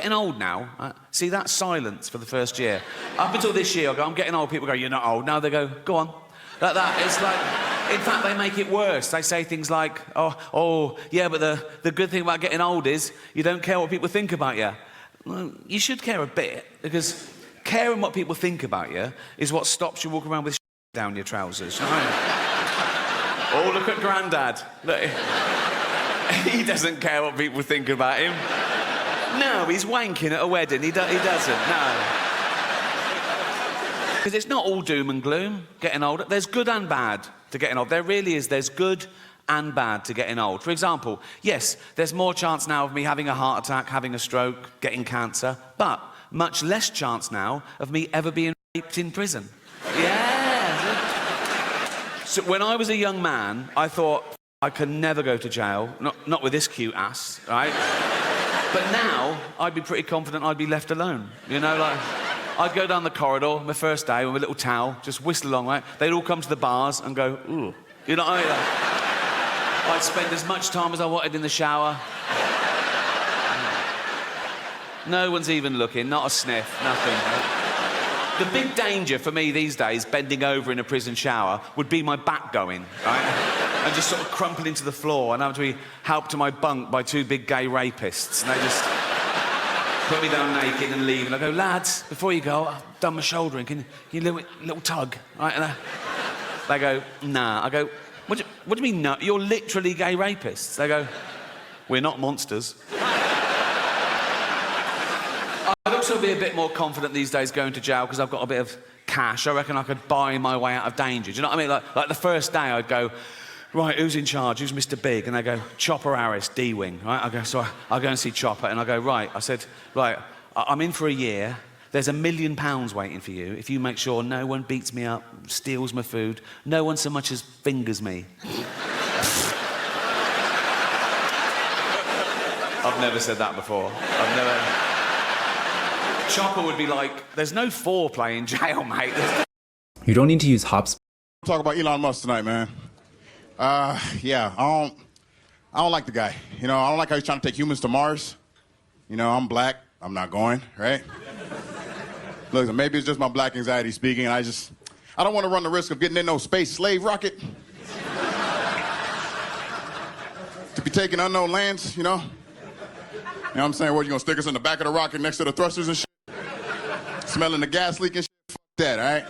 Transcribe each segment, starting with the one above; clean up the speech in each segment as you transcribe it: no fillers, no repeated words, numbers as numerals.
getting old now. See that silence for the first year. Up until this year, I go, I'm getting old. People go, you're not old. Now they go, go on. Like that. It's like, in fact, they make it worse. They say things like, oh, yeah, but the good thing about getting old is you don't care what people think about you. Well, you should care a bit, because caring what people think about you is what stops you walking around with down your trousers. You know? Oh, look at Grandad. Look, he doesn't care what people think about him. No, he's wanking at a wedding. He doesn't, no. Because it's not all doom and gloom, getting older. There's good and bad to getting old. There really is. There's good and bad to getting old. For example, yes, there's more chance now of me having a heart attack, having a stroke, getting cancer, but much less chance now of me ever being raped in prison. Yeah. So when I was a young man, I thought, I can never go to jail, not with this cute ass, right? But now, I'd be pretty confident I'd be left alone. You know, like, I'd go down the corridor, my first day, with a little towel, just whistle along, right? They'd all come to the bars and go, ooh. You know what I mean? Like, I'd spend as much time as I wanted in the shower. No one's even looking, not a sniff, nothing. The big danger for me these days, bending over in a prison shower, would be my back going, right? And just sort of crumpling to the floor and having to be helped to my bunk by two big gay rapists. And they just put me down naked and leave. And I go, lads, before you go, I've done my shouldering. Can you little tug? Right? And they go, nah. I go, what do you mean, no? You're literally gay rapists. They go, we're not monsters. I'd also be a bit more confident these days going to jail because I've got a bit of cash. I reckon I could buy my way out of danger. Do you know what I mean? Like the first day I'd go, right, who's in charge? Who's Mr. Big? And they go, Chopper Harris, D-Wing, right? I go, so I'll go and see Chopper, and I go, right. I said, right, I'm in for a year. There's £1 million waiting for you if you make sure no one beats me up, steals my food, no one so much as fingers me. I've never said that before. I've never... Chopper would be like, there's no foreplay in jail, mate. You don't need to use hops. Talk about Elon Musk tonight, man. Yeah, I don't like the guy. You know, I don't like how he's trying to take humans to Mars. You know, I'm black. I'm not going, right? Look, maybe it's just my black anxiety speaking. I don't want to run the risk of getting in no space slave rocket. To be taking unknown lands, you know? You know what I'm saying? What, you gonna stick us in the back of the rocket next to the thrusters and shit? Smelling the gas leak and shit? Fuck that, all right?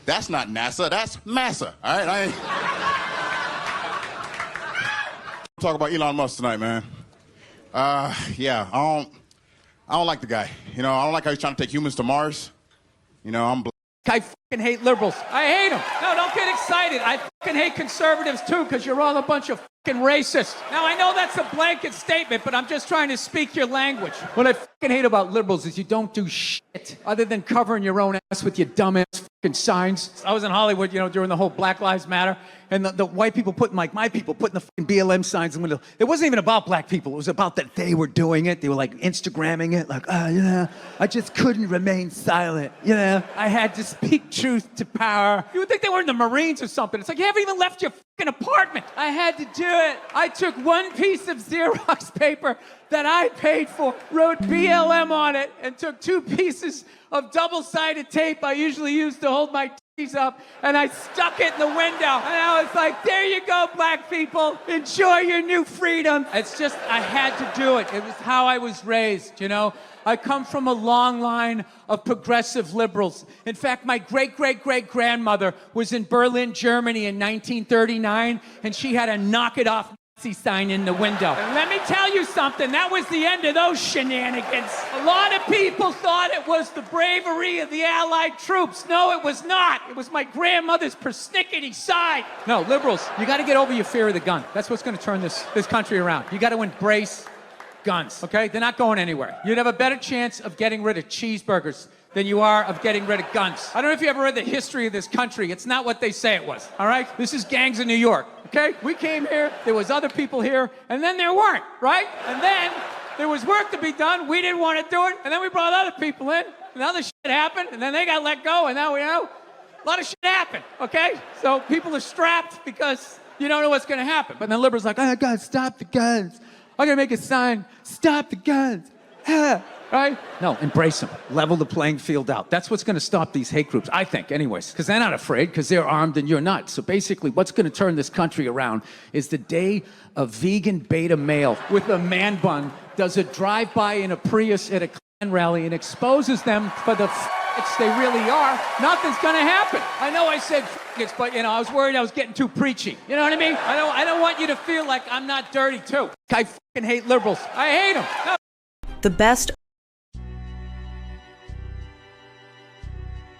That's not NASA, that's massa, all right? Talk about Elon Musk tonight, man. Yeah, I don't like the guy. You know, I don't like how he's trying to take humans to Mars. You know, I'm black. I fucking hate liberals. I hate them. No, don't get excited. I fucking hate conservatives too, because you're all a bunch of fucking racists. Now, I know that's a blanket statement, but I'm just trying to speak your language. What I fucking hate about liberals is you don't do shit other than covering your own ass with your dumbass fucking signs. I was in Hollywood, you know, during the whole Black Lives Matter, and the white people putting, like my people, putting the fucking BLM signs in the window. It wasn't even about black people. It was about that they were doing it. They were like Instagramming it, like, you know, I just couldn't remain silent. You know, I had to speak truth to power. You would think they were in the Marines or something. It's like, you haven't even left your fucking apartment. I had to do it. I took one piece of Xerox paper that I paid for, wrote BLM on it, and took 2 pieces of double-sided tape I usually use to hold my titties up, and I stuck it in the window. And I was like, there you go, black people. Enjoy your new freedom. It's just, I had to do it. It was how I was raised, you know? I come from a long line of progressive liberals. In fact, my great-great-great-grandmother was in Berlin, Germany in 1939, and she had a knock-it-off Nazi sign in the window. And let me tell you something, that was the end of those shenanigans. A lot of people thought it was the bravery of the Allied troops. No, it was not. It was my grandmother's persnickety side. No, liberals, you got to get over your fear of the gun. That's what's going to turn this country around. You got to embrace guns, okay? They're not going anywhere. You'd have a better chance of getting rid of cheeseburgers than you are of getting rid of guns. I don't know if you ever read the history of this country. It's not what they say it was, all right? This is gangs in New York, okay? We came here, there was other people here, and then there weren't, right? And then there was work to be done, we didn't want to do it, and then we brought other people in, and other shit happened, and then they got let go, and now we know a lot of shit happened, okay? So people are strapped because you don't know what's gonna happen. But then liberals are like, oh God, stop the guns. I'm gonna make a sign, stop the guns. right? No, embrace them. Level the playing field out. That's what's going to stop these hate groups, I think, anyways. Because they're not afraid, because they're armed and you're not. So basically, what's going to turn this country around is the day a vegan beta male with a man bun does a drive-by in a Prius at a Klan rally and exposes them for the they really are. Nothing's going to happen. I know I said it's, but, I was worried I was getting too preachy. You know what I mean? I don't want you to feel like I'm not dirty, too. I fucking hate liberals. I hate them. No. The best.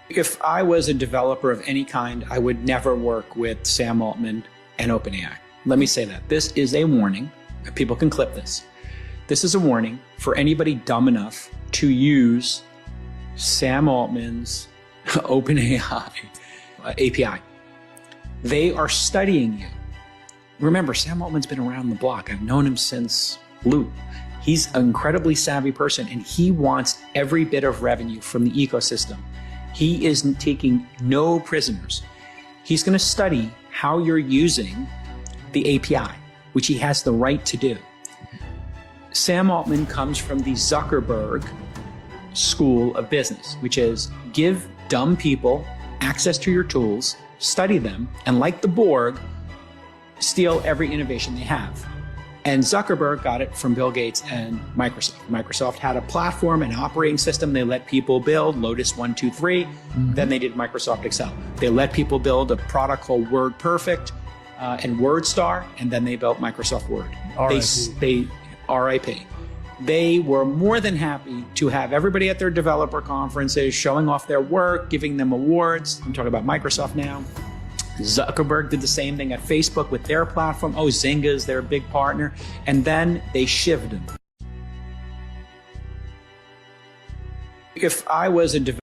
If I was a developer of any kind, I would never work with Sam Altman and OpenAI. Let me say that. This is a warning. People can clip this. This is a warning for anybody dumb enough to use Sam Altman's OpenAI API. They are studying you. Remember, Sam Altman's been around the block. I've known him since Loop. He's an incredibly savvy person, and he wants every bit of revenue from the ecosystem. He is taking no prisoners. He's going to study how you're using the API, which he has the right to do. Sam Altman comes from the Zuckerberg school of business, which is give dumb people access to your tools, study them, and like the Borg, steal every innovation they have. And Zuckerberg got it from Bill Gates and Microsoft. Microsoft had a platform, an operating system they let people build, Lotus 1, 2, 3. Then they did Microsoft Excel. They let people build a product called WordPerfect and WordStar, and then they built Microsoft Word. They RIP. They were more than happy to have everybody at their developer conferences showing off their work, giving them awards. I'm talking about Microsoft now. Zuckerberg did the same thing at Facebook with their platform. Oh, Zynga's their big partner. And then they shivved him. If I was a developer...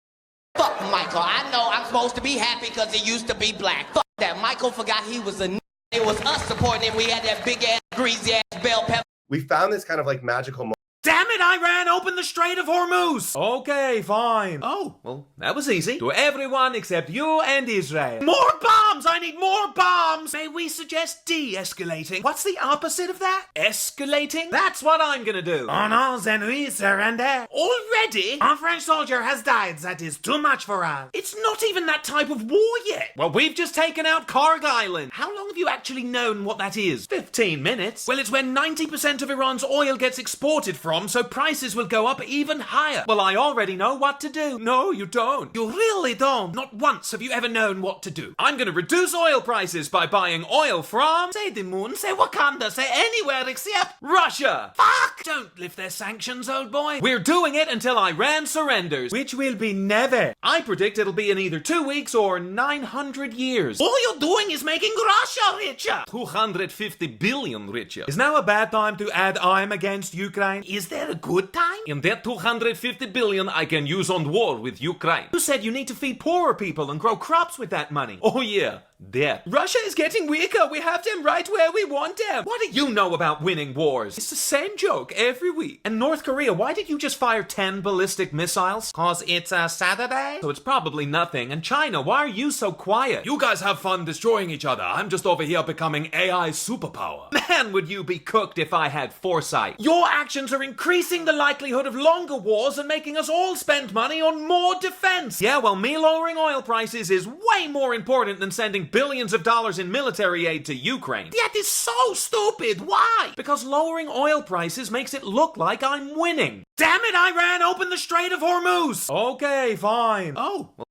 Fuck Michael. I know I'm supposed to be happy because he used to be black. Fuck that. Michael forgot he was a n***. It was us supporting him. We had that big ass, greasy ass bell pepper. We found this kind of like magical moment. Damn it, Iran, open the Strait of Hormuz! Okay, fine. Oh, well, that was easy. To everyone except you and Israel. More bombs! I need more bombs! May we suggest de-escalating? What's the opposite of that? Escalating? That's what I'm gonna do. Oh no, then we surrender. Already? A French soldier has died. That is too much for us. It's not even that type of war yet. Well, we've just taken out Karg Island. How long have you actually known what that is? 15 minutes. Well, it's when 90% of Iran's oil gets exported from, so prices will go up even higher. Well, I already know what to do. No, you don't. You really don't. Not once have you ever known what to do. I'm gonna reduce oil prices by buying oil from, say the moon, say Wakanda, say anywhere except Russia. Fuck! Don't lift their sanctions, old boy. We're doing it until Iran surrenders, which will be never. I predict it'll be in either 2 weeks or 900 years. All you're doing is making Russia richer. 250 billion richer. Is now a bad time to add I'm against Ukraine? Is there a good time? In that 250 billion I can use on war with Ukraine. You said you need to feed poorer people and grow crops with that money. Oh yeah, that. Russia is getting weaker. We have them right where we want them. What do you know about winning wars? It's the same joke every week. And North Korea, why did you just fire 10 ballistic missiles? Cause it's a Saturday? So it's probably nothing. And China, why are you so quiet? You guys have fun destroying each other. I'm just over here becoming AI superpower. Man, would you be cooked if I had foresight. Your actions are increasing the likelihood of longer wars and making us all spend money on more defense. Yeah, well, me lowering oil prices is way more important than sending billions of dollars in military aid to Ukraine. That is so stupid. Why? Because lowering oil prices makes it look like I'm winning. Damn it, Iran, open the Strait of Hormuz. Okay, fine. Oh, well.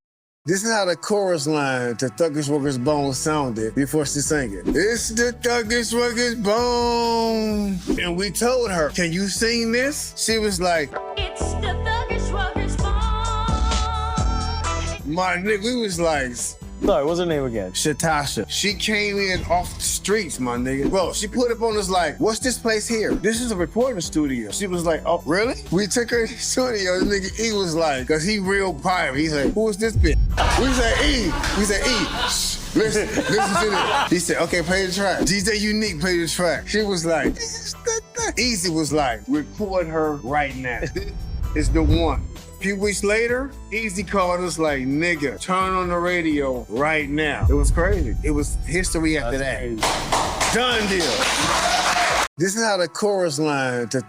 This is how the chorus line to Thuggish Ruggish Bone sounded before she sang it. It's the Thuggish Ruggish Bone. And we told her, can you sing this? She was like, it's the Thuggish Ruggish Bone. My nigga, we was like, sorry, what's her name again? Shatasha. She came in off the streets, my nigga. Bro, she put up on us like, what's this place here? This is a recording studio. She was like, oh, really? We took her to the studio. This nigga E was like, cause he real pirate. He's like, who is this bitch? We said E. We said E. Shh, listen to this. He said, okay, play the track. DJ Unique, play the track. She was like, Easy was like, record her right now. This is the one. A few weeks later, Easy called us like, nigga, turn on the radio right now. It was crazy. It was history after that. Crazy. Done deal. This is how the chorus line to